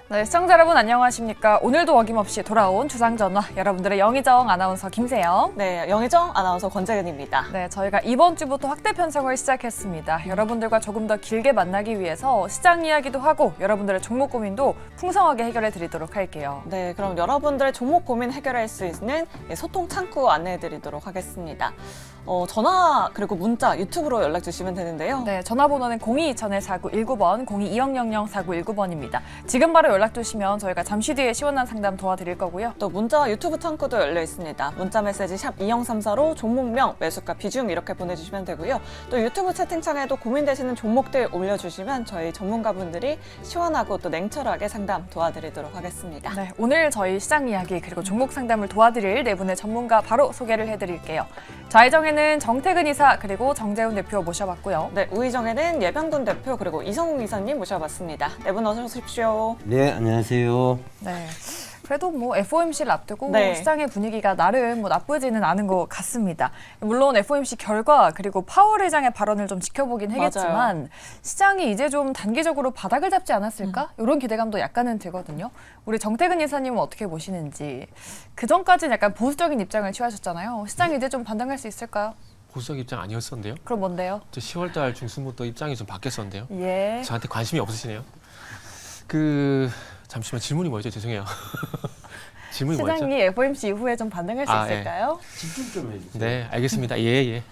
네, 시청자 여러분 안녕하십니까. 오늘도 어김없이 돌아온 주상전화 여러분들의 영희정 아나운서 김세영. 네, 영희정 아나운서 권재은입니다. 네, 저희가 이번 주부터 확대 편성을 시작했습니다. 여러분들과 조금 더 길게 만나기 위해서 시장 이야기도 하고 여러분들의 종목 고민도 풍성하게 해결해 드리도록 할게요. 네, 그럼 여러분들의 종목 고민 해결할 수 있는 소통 창구 안내해 드리도록 하겠습니다. 전화 그리고 문자 유튜브로 연락 주시면 되는데요. 네, 전화번호는 0220-4919번, 0220-4919번입니다. 지금 바로 연락 주시면 저희가 잠시 뒤에 시원한 상담 도와드릴 거고요. 또 문자와 유튜브 창구도 열려 있습니다. 문자 메시지 샵 2034로 종목명, 매수가, 비중 이렇게 보내주시면 되고요. 또 유튜브 채팅창에도 고민되시는 종목들 올려주시면 저희 전문가분들이 시원하고 또 냉철하게 상담 도와드리도록 하겠습니다. 네, 오늘 저희 시장 이야기 그리고 종목 상담을 도와드릴 네 분의 전문가 바로 소개를 해드릴게요. 좌회정에는 정태근 이사 그리고 정재훈 대표 모셔봤고요. 네, 우의정에는 예병돈 대표 그리고 이성웅 이사님 모셔봤습니다. 네 분 어서 오십시오. 네, 안녕하세요. 네. 그래도 뭐 FOMC를 앞두고 네. 시장의 분위기가 나름 뭐 나쁘지는 않은 것 같습니다. 물론 FOMC 결과 그리고 파월 의장의 발언을 좀 지켜보긴 하겠지만 맞아요. 시장이 이제 좀 단기적으로 바닥을 잡지 않았을까? 이런 기대감도 약간은 들거든요. 우리 정태근 이사님은 어떻게 보시는지. 그 전까지는 약간 보수적인 입장을 취하셨잖아요. 시장이 이제 좀 반등할 수 있을까요? 보수적 입장 아니었었는데요. 그럼 뭔데요? 저 10월달 중순부터 입장이 좀 바뀌었었는데요. 예. 저한테 관심이 없으시네요. 잠시만 질문이 뭐였죠? 죄송해요. 질문이 뭐였죠? 시장이 FOMC 이후에 좀 반등할 수 예. 있을까요? 집중 좀 해주세요. 네, 알겠습니다. 예.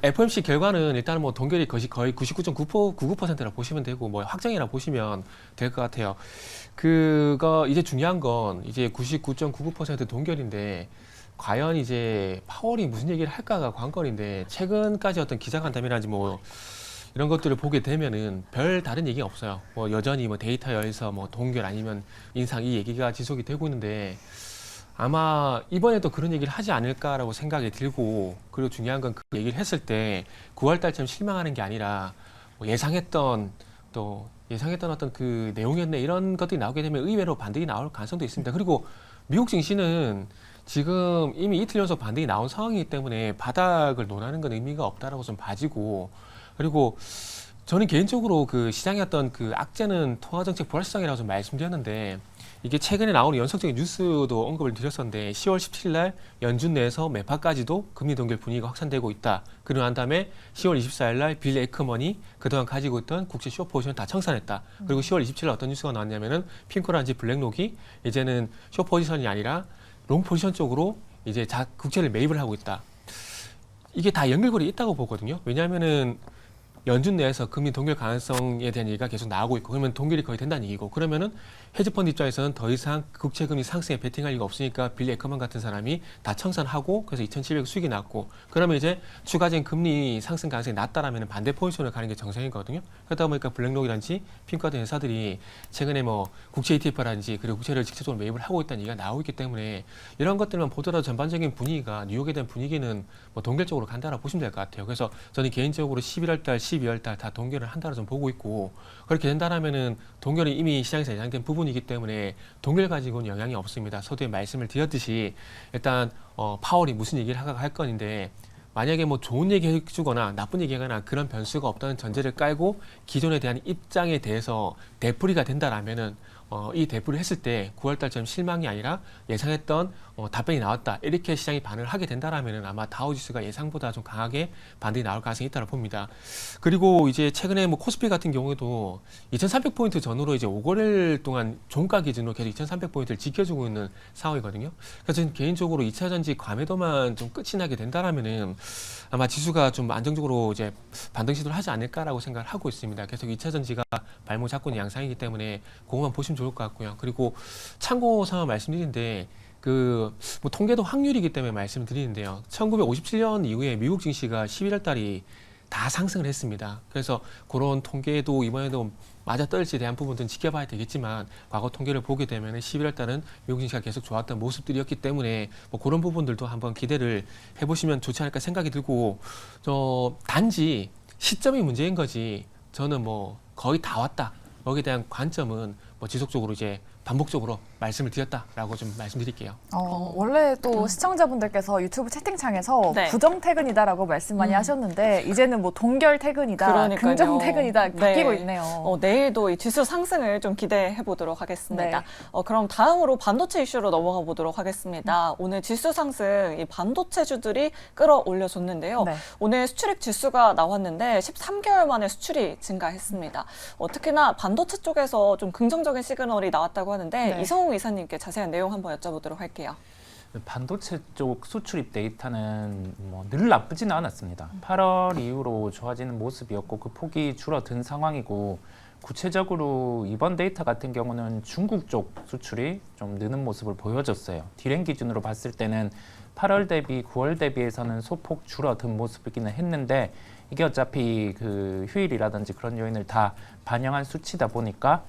FOMC 결과는 일단 뭐 동결이 거의 99.99%라 보시면 되고 뭐 확정이라 보시면 될 것 같아요. 이제 중요한 건 이제 99.99% 동결인데 과연 이제 파월이 무슨 얘기를 할까가 관건인데 최근까지 어떤 기자간담회라든지 뭐 이런 것들을 보게 되면은 별 다른 얘기가 없어요. 뭐 여전히 뭐 데이터에서 뭐 동결 아니면 인상 이 얘기가 지속이 되고 있는데 아마 이번에도 그런 얘기를 하지 않을까라고 생각이 들고 그리고 중요한 건 그 얘기를 했을 때 9월 달처럼 실망하는 게 아니라 뭐 예상했던 어떤 그 내용이었네 이런 것들이 나오게 되면 의외로 반등이 나올 가능성도 있습니다. 그리고 미국 증시는 지금 이미 이틀 연속 반등이 나온 상황이기 때문에 바닥을 논하는 건 의미가 없다라고 좀 봐지고 그리고 저는 개인적으로 그 시장의 어떤 그 악재는 통화정책 불확실성이라고 좀 말씀드렸는데 이게 최근에 나오는 연속적인 뉴스도 언급을 드렸었는데 10월 17일 날 연준 내에서 매파까지도 금리 동결 분위기가 확산되고 있다. 그러고 난 다음에 10월 24일 날 빌 에크먼이 그동안 가지고 있던 국채 숏 포지션을 다 청산했다. 그리고 10월 27일 날 어떤 뉴스가 나왔냐면은 핑크라든지 블랙록이 이제는 숏 포지션이 아니라 롱 포지션 쪽으로 이제 국채를 매입을 하고 있다. 이게 다 연결고리 있다고 보거든요. 왜냐하면은 연준 내에서 금리 동결 가능성에 대한 얘기가 계속 나오고 있고 그러면 동결이 거의 된다는 얘기고 그러면은 헤지펀드 입장에서는 더 이상 국채금리 상승에 베팅할 이유가 없으니까 빌리 에커먼 같은 사람이 다 청산하고 그래서 2,700 수익이 났고 그러면 이제 추가적인 금리 상승 가능성이 낮다라면 반대 포지션을 가는 게 정상이거든요. 그러다 보니까 블랙록이라든지 핑크 같은 회사들이 최근에 뭐 국채 ETF라든지 그리고 국채를 직접적으로 매입을 하고 있다는 얘기가 나오고 있기 때문에 이런 것들만 보더라도 전반적인 분위기가 뉴욕에 대한 분위기는 뭐 동결 쪽으로 간다라고 보시면 될 것 같아요. 그래서 저는 개인적으로 11월 달, 12월 달 다 동결을 한다고 좀 보고 있고 그렇게 된다라면은 동결이 이미 시장에서 예상된 부분이기 때문에 동결 가지고는 영향이 없습니다. 서두에 말씀을 드렸듯이 일단 파월이 무슨 얘기를 할 건인데 만약에 뭐 좋은 얘기 해주거나 나쁜 얘기 하거나 그런 변수가 없다는 전제를 깔고 기존에 대한 입장에 대해서 되풀이가 된다라면은 이 되풀이를 했을 때 9월 달처럼 실망이 아니라 예상했던 답변이 나왔다. 이렇게 시장이 반응을 하게 된다라면은 아마 다우지수가 예상보다 좀 강하게 반등이 나올 가능성이 있다고 봅니다. 그리고 이제 최근에 뭐 코스피 같은 경우에도 2,300포인트 전후로 이제 5거래일 동안 종가 기준으로 계속 2,300포인트를 지켜주고 있는 상황이거든요. 그래서 저는 개인적으로 2차 전지 과매도만 좀 끝이 나게 된다라면은 아마 지수가 좀 안정적으로 이제 반등 시도를 하지 않을까라고 생각을 하고 있습니다. 계속 2차 전지가 발목 잡고 있는 양상이기 때문에 그것만 보시면 좋을 것 같고요. 그리고 참고 상황 말씀드리는데 뭐 통계도 확률이기 때문에 말씀드리는데요. 1957년 이후에 미국 증시가 11월 달이 다 상승을 했습니다. 그래서 그런 통계도 이번에도 맞아 떨지에 대한 부분들은 지켜봐야 되겠지만 과거 통계를 보게 되면 11월 달은 미국 증시가 계속 좋았던 모습들이었기 때문에 뭐 그런 부분들도 한번 기대를 해보시면 좋지 않을까 생각이 들고 단지 시점이 문제인 거지 저는 뭐 거의 다 왔다. 여기에 대한 관점은 뭐 지속적으로 이제 반복적으로 말씀을 드렸다라고 좀 말씀드릴게요. 원래 또 시청자분들께서 유튜브 채팅창에서 네. 부정 퇴근이다라고 말씀 많이 하셨는데 이제는 뭐 동결 퇴근이다, 그러니까요. 긍정 퇴근이다 바뀌고 네. 있네요. 내일도 이 지수 상승을 좀 기대해 보도록 하겠습니다. 네. 그럼 다음으로 반도체 이슈로 넘어가 보도록 하겠습니다. 오늘 지수 상승 이 반도체주들이 끌어올려 줬는데요. 네. 오늘 수출입 지수가 나왔는데 13개월 만에 수출이 증가했습니다. 특히나 반도체 쪽에서 좀 긍정적인 시그널이 나왔다고 하는데 네. 이성우 이사님께 자세한 내용 한번 여쭤보도록 할게요. 반도체 쪽 수출입 데이터는 뭐 늘 나쁘지는 않았습니다. 8월 이후로 좋아지는 모습이었고 그 폭이 줄어든 상황이고 구체적으로 이번 데이터 같은 경우는 중국 쪽 수출이 좀 느는 모습을 보여줬어요. 디램 기준으로 봤을 때는 8월 대비 9월 대비해서는 소폭 줄어든 모습이기는 했는데 이게 어차피 그 휴일이라든지 그런 요인을 다 반영한 수치다 보니까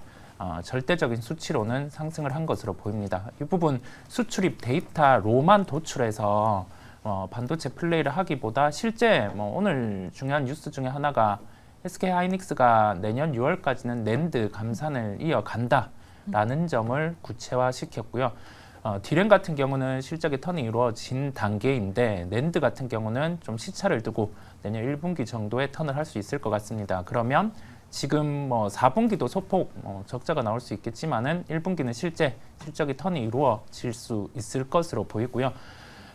절대적인 수치로는 상승을 한 것으로 보입니다. 이 부분 수출입 데이터로만 도출해서 반도체 플레이를 하기보다 실제 오늘 중요한 뉴스 중에 하나가 SK 하이닉스가 내년 6월까지는 낸드 감산을 이어간다라는 점을 구체화시켰고요. 디램 같은 경우는 실적의 턴이 이루어진 단계인데 낸드 같은 경우는 좀 시차를 두고 내년 1분기 정도에 턴을 할 수 있을 것 같습니다. 그러면 지금 4분기도 소폭 적자가 나올 수 있겠지만은 1분기는 실적이 턴이 이루어질 수 있을 것으로 보이고요.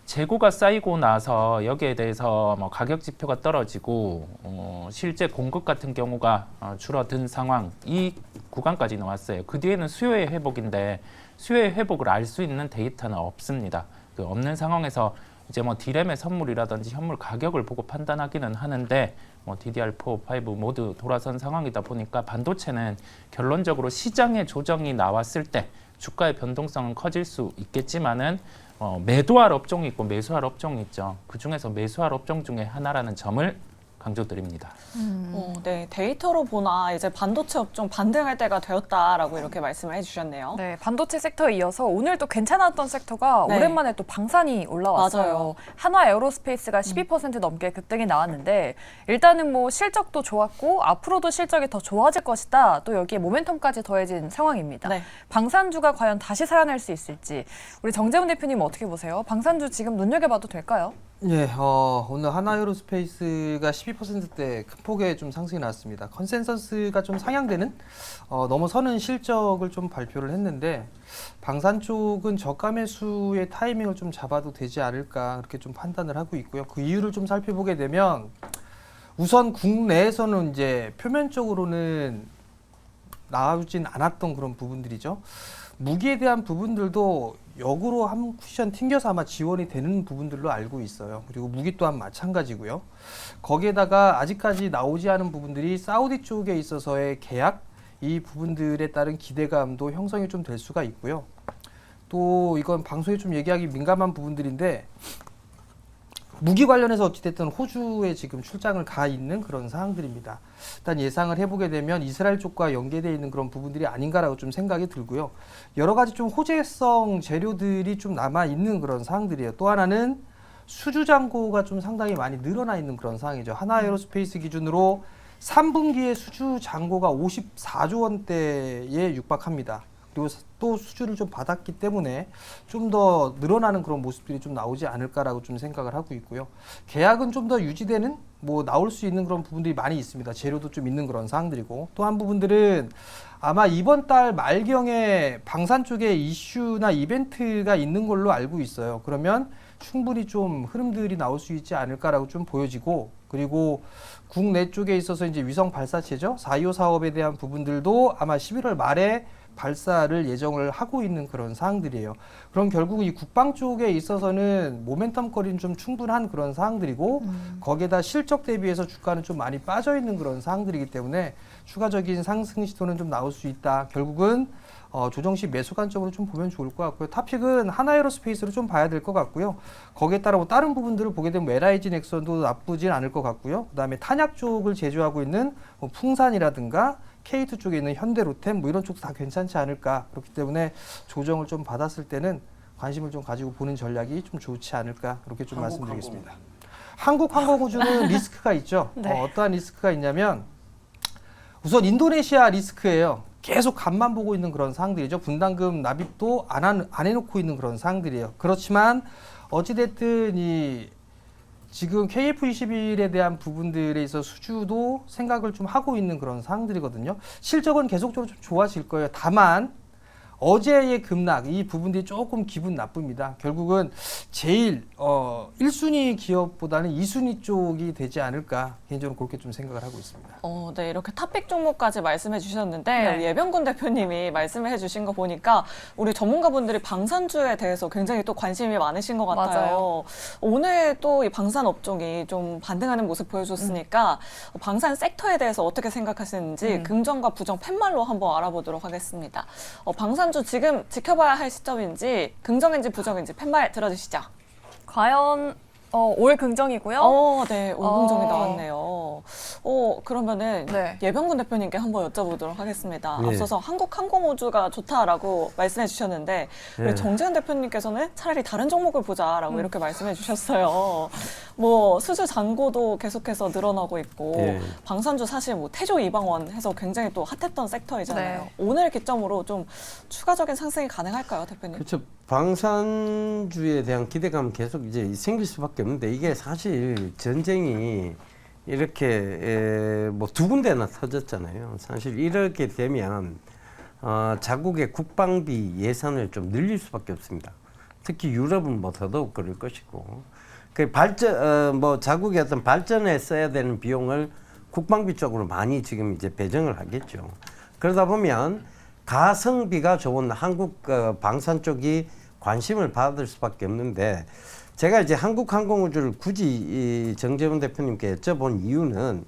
재고가 쌓이고 나서 여기에 대해서 가격 지표가 떨어지고 실제 공급 같은 경우가 줄어든 상황 이 구간까지 나왔어요. 그 뒤에는 수요의 회복인데 수요의 회복을 알 수 있는 데이터는 없습니다. 그 없는 상황에서 이제 디램의 선물이라든지 현물 가격을 보고 판단하기는 하는데 DDR4, 5 모두 돌아선 상황이다 보니까 반도체는 결론적으로 시장의 조정이 나왔을 때 주가의 변동성은 커질 수 있겠지만은 매도할 업종이 있고 매수할 업종이 있죠. 그 중에서 매수할 업종 중에 하나라는 점을 강조드립니다. 네, 데이터로 보나 이제 반도체 업종 반등할 때가 되었다라고 이렇게 말씀을 해주셨네요. 네, 반도체 섹터에 이어서 오늘 또 괜찮았던 섹터가 네. 오랜만에 또 방산이 올라왔어요. 맞아요. 한화 에어로스페이스가 12% 넘게 급등이 나왔는데 일단은 뭐 실적도 좋았고 앞으로도 실적이 더 좋아질 것이다. 또 여기에 모멘텀까지 더해진 상황입니다. 네. 방산주가 과연 다시 살아날 수 있을지 우리 정재훈 대표님 어떻게 보세요? 방산주 지금 눈여겨봐도 될까요? 예, 오늘 하나에어로스페이스가 12%대 큰 폭의 좀 상승이 나왔습니다. 컨센서스가 좀 상향되는 넘어서는 실적을 좀 발표를 했는데 방산 쪽은 저가 매수의 타이밍을 좀 잡아도 되지 않을까 그렇게 좀 판단을 하고 있고요. 그 이유를 좀 살펴보게 되면 우선 국내에서는 이제 표면적으로는 나오진 않았던 그런 부분들이죠. 무기에 대한 부분들도 역으로 한 쿠션 튕겨서 아마 지원이 되는 부분들로 알고 있어요. 그리고 무기 또한 마찬가지고요. 거기에다가 아직까지 나오지 않은 부분들이 사우디 쪽에 있어서의 계약 이 부분들에 따른 기대감도 형성이 좀 될 수가 있고요. 또 이건 방송에 좀 얘기하기 민감한 부분들인데 무기 관련해서 어찌됐든 호주에 지금 출장을 가 있는 그런 사항들입니다. 일단 예상을 해보게 되면 이스라엘 쪽과 연계되어 있는 그런 부분들이 아닌가라고 좀 생각이 들고요. 여러 가지 좀 호재성 재료들이 좀 남아 있는 그런 사항들이에요. 또 하나는 수주 잔고가 좀 상당히 많이 늘어나 있는 그런 상황이죠. 하나에어로스페이스 기준으로 3분기에 수주 잔고가 54조 원대에 육박합니다. 그리고 또 수주를 좀 받았기 때문에 좀 더 늘어나는 그런 모습들이 좀 나오지 않을까라고 좀 생각을 하고 있고요. 계약은 좀 더 유지되는 나올 수 있는 그런 부분들이 많이 있습니다. 재료도 좀 있는 그런 사항들이고 또 한 부분들은 아마 이번 달 말경에 방산 쪽에 이슈나 이벤트가 있는 걸로 알고 있어요. 그러면 충분히 좀 흐름들이 나올 수 있지 않을까라고 좀 보여지고 그리고 국내 쪽에 있어서 이제 위성 발사체죠. 4.25 사업에 대한 부분들도 아마 11월 말에 발사를 예정을 하고 있는 그런 사항들이에요. 그럼 결국 이 국방 쪽에 있어서는 모멘텀거리는 좀 충분한 그런 사항들이고 거기에다 실적 대비해서 주가는 좀 많이 빠져 있는 그런 사항들이기 때문에 추가적인 상승 시도는 좀 나올 수 있다. 결국은 조정 시 매수 관점으로 좀 보면 좋을 것 같고요. 탑픽은 하나에어로스페이스로 좀 봐야 될 것 같고요. 거기에 따라 다른 부분들을 보게 되면 LIG 넥슨도 나쁘진 않을 것 같고요. 그다음에 탄약 쪽을 제조하고 있는 풍산이라든가 K2 쪽에 있는 현대로템 이런 쪽도 다 괜찮지 않을까. 그렇기 때문에 조정을 좀 받았을 때는 관심을 좀 가지고 보는 전략이 좀 좋지 않을까. 그렇게 좀 말씀드리겠습니다. 한국항공우주는 리스크가 있죠. 네. 어떠한 리스크가 있냐면 우선 인도네시아 리스크예요. 계속 간만 보고 있는 그런 상황들이죠. 분담금 납입도 안 해놓고 있는 그런 상황들이에요. 그렇지만 어찌됐든 이 지금 KF21에 대한 부분들에 있어서 수주도 생각을 좀 하고 있는 그런 상황들이거든요. 실적은 계속적으로 좀 좋아질 거예요. 다만 어제의 급락 이 부분들이 조금 기분 나쁩니다. 결국은 제일 1순위 기업보다는 2순위 쪽이 되지 않을까 개인적으로 그렇게 좀 생각을 하고 있습니다. 네, 이렇게 탑픽 종목까지 말씀해 주셨는데 네. 예병군 대표님이 말씀해 주신 거 보니까 우리 전문가분들이 방산주에 대해서 굉장히 또 관심이 많으신 것 같아요. 맞아요. 오늘 또 이 방산 업종이 좀 반등하는 모습 보여줬으니까 방산 섹터에 대해서 어떻게 생각하시는지 긍정과 부정 팻말로 한번 알아보도록 하겠습니다. 방산주 지금 지켜봐야 할 시점인지 긍정인지 부정인지 팻말 들어주시죠. 과연 올 긍정이고요. 네, 올긍정이 나왔네요. 그러면은 네. 예병군 대표님께 한번 여쭤보도록 하겠습니다. 네. 앞서서 한국항공우주가 좋다라고 말씀해 주셨는데 우리 네. 정재현 대표님께서는 차라리 다른 종목을 보자라고 이렇게 말씀해 주셨어요. 뭐 수주 잔고도 계속해서 늘어나고 있고 네. 방산주 사실 뭐 태조 이방원 해서 굉장히 또 핫했던 섹터이잖아요. 네. 오늘 기점으로 좀 추가적인 상승이 가능할까요, 대표님? 그렇죠. 방산주에 대한 기대감 계속 이제 생길 수밖에 없는데 이게 사실 전쟁이 이렇게 뭐 두 군데나 터졌잖아요. 사실 이렇게 되면 자국의 국방비 예산을 좀 늘릴 수밖에 없습니다. 특히 유럽은 뭐 더더욱 그럴 것이고 그 발전 뭐 자국의 어떤 발전에 써야 되는 비용을 국방비 쪽으로 많이 지금 이제 배정을 하겠죠. 그러다 보면 가성비가 좋은 한국 방산 쪽이 관심을 받을 수밖에 없는데 제가 이제 한국항공우주를 굳이 이 정재훈 대표님께 여쭤본 이유는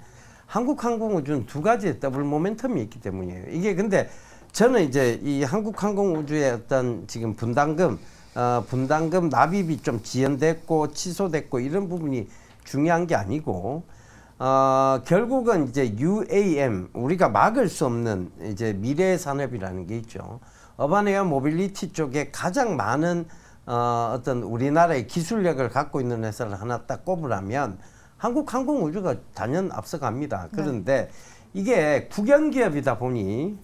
한국항공우주는 두 가지의 더블 모멘텀이 있기 때문이에요. 이게 근데 저는 이제 이 한국항공우주의 어떤 지금 분담금 납입이 좀 지연됐고 취소됐고 이런 부분이 중요한 게 아니고 결국은 이제 UAM 우리가 막을 수 없는 이제 미래 산업이라는 게 있죠. 어반에어 모빌리티 쪽에 가장 많은 어떤 우리나라의 기술력을 갖고 있는 회사를 하나 딱 꼽으라면 한국항공우주가 단연 앞서갑니다. 그런데 이게 국영기업이다 보니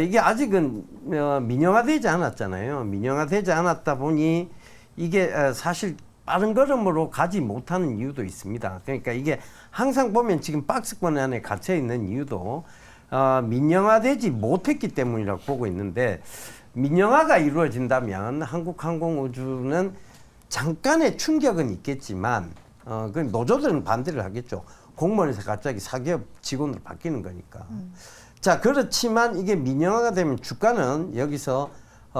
이게 아직은 민영화되지 않았잖아요. 민영화되지 않았다 보니 이게 사실 빠른 걸음으로 가지 못하는 이유도 있습니다. 그러니까 이게 항상 보면 지금 박스권 안에 갇혀 있는 이유도 민영화되지 못했기 때문이라고 보고 있는데 민영화가 이루어진다면 한국항공우주는 잠깐의 충격은 있겠지만 그 노조들은 반대를 하겠죠. 공무원에서 갑자기 사기업 직원으로 바뀌는 거니까. 자 그렇지만 이게 민영화가 되면 주가는 여기서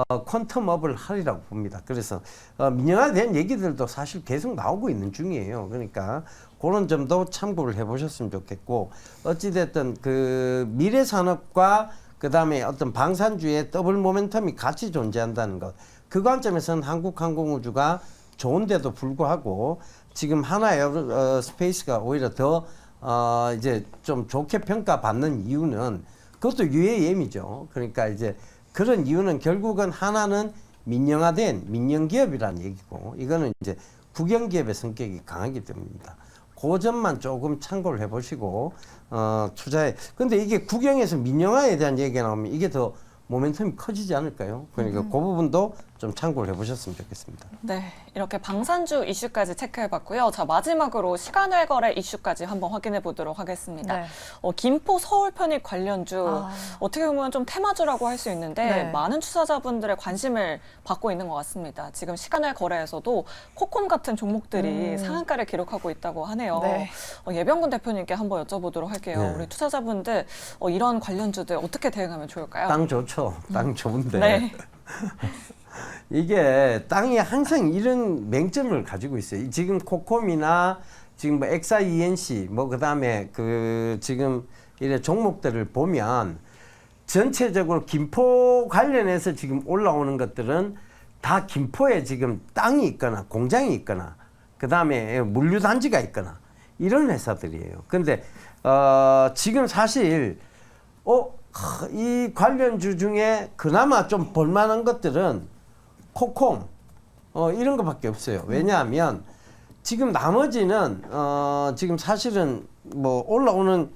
퀀텀업을 하리라고 봅니다. 그래서 민영화에 대한 얘기들도 사실 계속 나오고 있는 중이에요. 그러니까 그런 점도 참고를 해보셨으면 좋겠고 어찌됐든 그 미래 산업과 그 다음에 어떤 방산주의 더블 모멘텀이 같이 존재한다는 것. 그 관점에서는 한국항공우주가 좋은데도 불구하고 지금 하나에어로스페이스가 오히려 더 이제 좀 좋게 평가받는 이유는 그것도 UAM이죠. 그러니까 이제 그런 이유는 결국은 하나는 민영화된 민영기업이라는 얘기고 이거는 이제 국영기업의 성격이 강하기 때문입니다. 그 점만 조금 참고를 해보시고 투자해. 근데 이게 국영에서 민영화에 대한 얘기가 나오면 이게 더 모멘텀이 커지지 않을까요? 그러니까 그 부분도 좀 참고를 해보셨으면 좋겠습니다. 네, 이렇게 방산주 이슈까지 체크해봤고요. 자, 마지막으로 시간외 거래 이슈까지 한번 확인해 보도록 하겠습니다. 네. 김포 서울 편입 관련주 어떻게 보면 좀 테마주라고 할 수 있는데 네. 많은 투자자분들의 관심을 받고 있는 것 같습니다. 지금 시간외 거래에서도 코콤 같은 종목들이 상한가를 기록하고 있다고 하네요. 네. 예병군 대표님께 한번 여쭤보도록 할게요. 네. 우리 투자자분들 이런 관련주들 어떻게 대응하면 좋을까요? 땅 좋죠. 땅 좋은데 네. 이게 땅이 항상 이런 맹점을 가지고 있어요. 지금 코콤이나 지금 뭐 XIENC 뭐 그다음에 그 지금 이런 종목들을 보면 전체적으로 김포 관련해서 지금 올라오는 것들은 다 김포에 지금 땅이 있거나 공장이 있거나 그다음에 물류 단지가 있거나 이런 회사들이에요. 근데 지금 사실 이 관련주 중에 그나마 좀 볼만한 것들은 코콤 이런 것밖에 없어요. 왜냐하면 지금 나머지는 지금 사실은 뭐 올라오는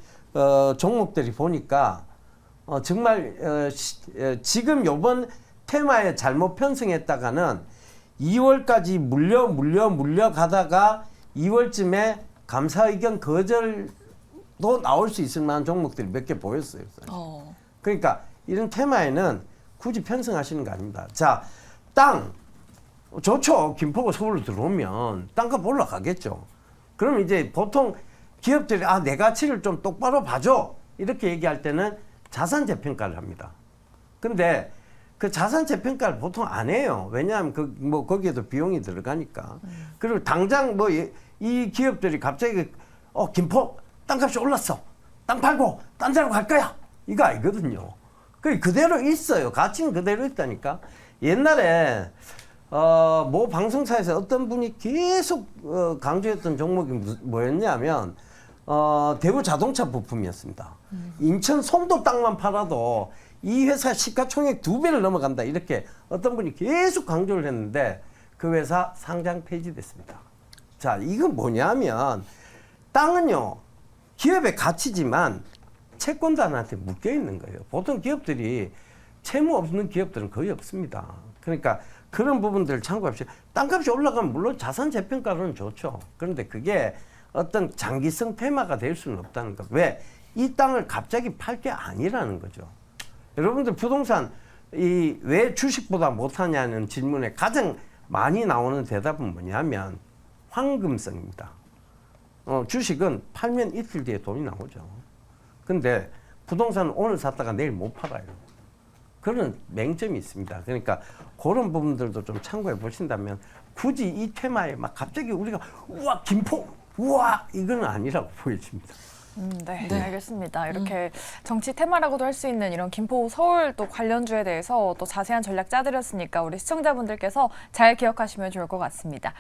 종목들이 보니까 정말 지금 요번 테마에 잘못 편성했다가는 2월까지 물려가다가 2월쯤에 감사 의견 거절도 나올 수 있을 만한 종목들이 몇 개 보였어요. 사실. 그러니까 이런 테마에는 굳이 편성하시는 거 아닙니다. 자, 땅 좋죠. 김포가 서울로 들어오면 땅값 올라가겠죠. 그럼 이제 보통 기업들이 내 가치를 좀 똑바로 봐줘 이렇게 얘기할 때는 자산 재평가를 합니다. 근데 그 자산 재평가를 보통 안 해요. 왜냐하면 거기에도 비용이 들어가니까. 그리고 당장 이 기업들이 갑자기 김포 땅값이 올랐어. 땅 팔고 딴 데로 갈 거야. 이거 아니거든요. 그대로 있어요. 가치는 그대로 있다니까. 옛날에 모 방송사에서 어떤 분이 계속 강조했던 종목이 뭐였냐면 대우 자동차 부품이었습니다. 인천 송도 땅만 팔아도 이 회사 시가총액 2배를 넘어간다. 이렇게 어떤 분이 계속 강조를 했는데 그 회사 상장 폐지됐습니다. 자, 이건 뭐냐면 땅은요. 기업의 가치지만 채권자한테 묶여 있는 거예요. 보통 기업들이 채무 없는 기업들은 거의 없습니다. 그러니까 그런 부분들을 참고합시다. 땅값이 올라가면 물론 자산 재평가로는 좋죠. 그런데 그게 어떤 장기성 테마가 될 수는 없다는 것. 왜? 이 땅을 갑자기 팔 게 아니라는 거죠. 여러분들 부동산 왜 주식보다 못하냐는 질문에 가장 많이 나오는 대답은 뭐냐면 황금성입니다. 주식은 팔면 이틀 뒤에 돈이 나오죠. 근데 부동산은 오늘 샀다가 내일 못 팔아요. 그런 맹점이 있습니다. 그러니까 그런 부분들도 좀 참고해 보신다면 굳이 이 테마에 막 갑자기 우리가 우와 김포 우와 이건 아니라고 보여집니다. 네, 알겠습니다. 이렇게 정치 테마라고도 할 수 있는 이런 김포 서울 또 관련주에 대해서 또 자세한 전략 짜드렸으니까 우리 시청자분들께서 잘 기억하시면 좋을 것 같습니다.